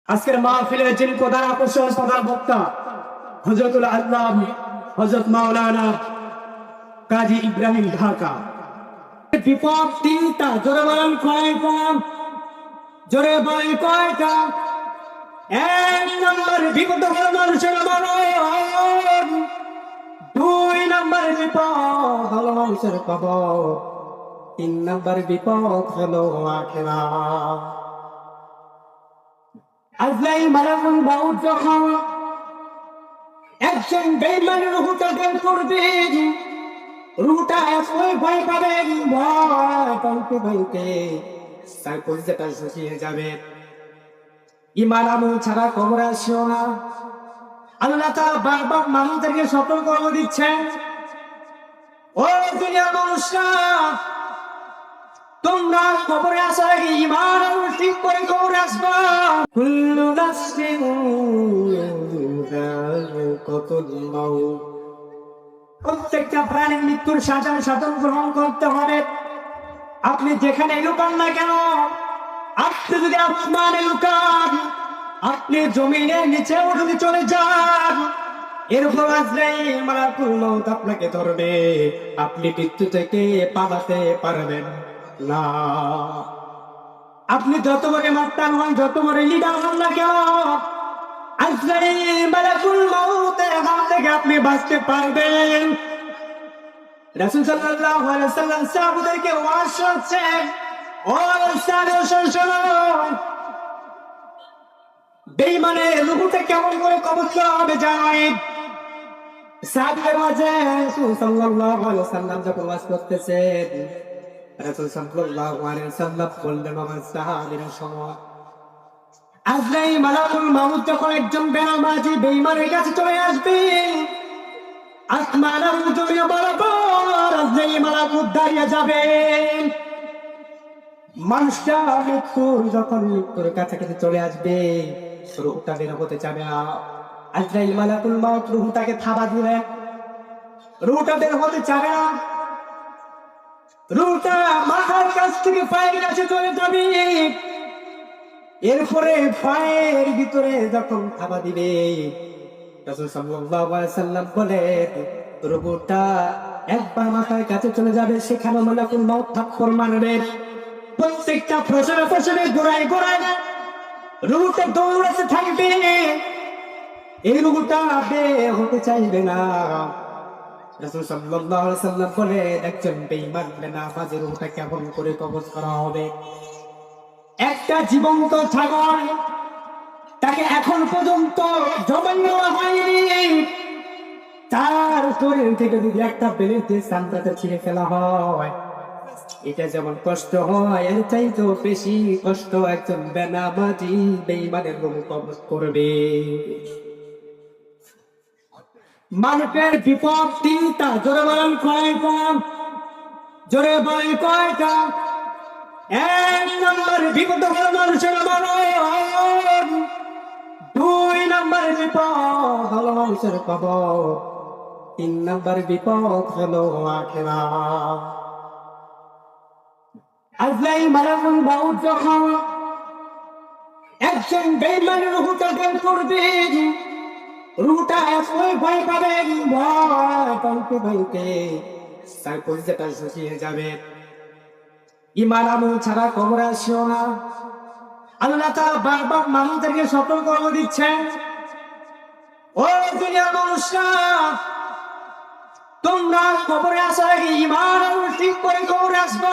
আজকের মাহফিলের যিনি প্রধান আকর্ষণ, প্রধান বক্তা হযরতুল আল্লাহ হযরত মাওলানা কাজী ইব্রাহিম ঢাকা। বিপদ তিনটা, জোরে বলেন কয়টা? জোরে বলেন কয়টা? এক নম্বর বিপদ হলো মানুষের মরণ, দুই নম্বর বিপদ হলো মানুষের কবর, তিন নম্বর বিপদ হলো আখিরাত। আজরাইল মালাকুল মাউত যখন একজন বেঈমানের রূহটা বের করবে, রূহটা এতই ভয় পাবেন, ভয় পাইতে পাইতে তার কলিজাটা শুকিয়ে যাবে। ঈমান আমল ছাড়া কবরে আসিও না। আল্লাহ তাআলা বারবার মানুষদেরকে সতর্ক করে দিচ্ছেন, ও দুনিয়ার মানুষরা, তোমরা কবরে আসার আগে ঈমান আমল ঠিক করে কবরে আসবা। কুল্লু নাফসিন যায়িকাতুল মাউত, প্রত্যেকটা প্রাণীর মৃত্যুর সাধন গ্রহণ করতে হবে। আপনি যেখানে লুকান না কেন, আপনি যদি আসমানে লুকান, আপনি জমিনের নিচেও যদি চলে যান, এরপর আজরাইল মালাকুল মউত আপনাকে ধরবে, আপনি মৃত্যু থেকে পালাতে পারবেন না। আপনি যত বড় মাস্টার হন, যত বড় লিডার হন না কেন, আজরাইল মালাকুল মউতের হাত থেকে আপনি বাঁচতে পারবেন। রাসূল সাল্লাল্লাহু আলাইহি ওয়াসাল্লাম সাহাবাদেরকে ওয়াজ করছেন, ও সাহাবারা শোনো, বেঈমানের রূহটা কেমন করে কবজ করা হবে জানেন? সাহাবাদের মাঝে রাসূল সাল্লাল্লাহু আলাইহি ওয়াসাল্লাম যখন ওয়াজ করতেছেন, রাসূল সাল্লাল্লাহু আলাইহি ওয়াসাল্লাম বললেন, আমার সাহাবীরা শোনো, আজরাইল মালাকুল মাউত যখন একজন বেনামাজি বেঈমানের কাছে চলে আসবে, আসমান আর জমিন বরাবর আজরাইল মালাকুল দাঁড়িয়ে যাবে। মানুষটা মৃত্যুর কাছাকাছি চলে আসবে, রূহটা বের হতে চাবে না। আজরাইল মালাকুল মাউত রূহটাকে থাবা দিলেন, রূহটা বের হতে চাবে না। রূহটা মাথার কাছ থেকে পায়ের কাছে চলে যাবে, এরপরে পায়ের ভিতরে যখন থাবা দিবে, রাসূল সাল্লাল্লাহু আলাইহি ওয়াসাল্লাম বলেন, রূহটা একবার মাথার কাছে চলে যাবে, সেখানে মালাকুল মাউত থাপ্পড় মারবে। প্রত্যেকটা ফসলে গোড়ায় রূহটা দৌড়াতে থাকবে, এই রূহটা বের হতে চাইবে না। রাসূল সাল্লাল্লাহু আলাইহি ওয়াসাল্লাম বলেন, একজন বেঈমান বেনামাজি রূহটা কেমন করে কবজ করা হবে? একটা জীবন্ত ছাগল, তাকে এখন পর্যন্ত জবাই দেওয়া হয়নি, তার শরীর থেকে যদি একটা বেলেতে চামড়াটা ছিঁড়ে ফেলা হয়, এটা যেমন কষ্ট হয়, এর চাইতেও বেশি কষ্ট একজন বেনামাজি বেঈমানের রূহ কবজ করবে। মানুষের বিপদ তিনটা, জোরে বলেন কয়টা? জোরে বলেন কয়টা? এক নম্বর বিপদ হলো মানুষের মরণ, দুই নম্বর বিপদ হলো মানুষের কবর, তিন নম্বর বিপদ হলো আখিরাত। আজরাইল মালাকুল মাউত যখন একজন বেঈমানের রূহটা বের করবে, রূহটা এতই ভয় পাবেন, ভয় পাইতে পাইতে তার কলিজাটা শুকিয়ে যাবে। ঈমান আমল ছাড়া কবরে আসিও না। আল্লাহ তাআলা বারবার মানুষদেরকে সতর্ক করে দিচ্ছেন, ও দুনিয়ার মানুষরা, তোমরা কবরে আসার আগে ঈমান আমল ঠিক করে কবরে আসবা।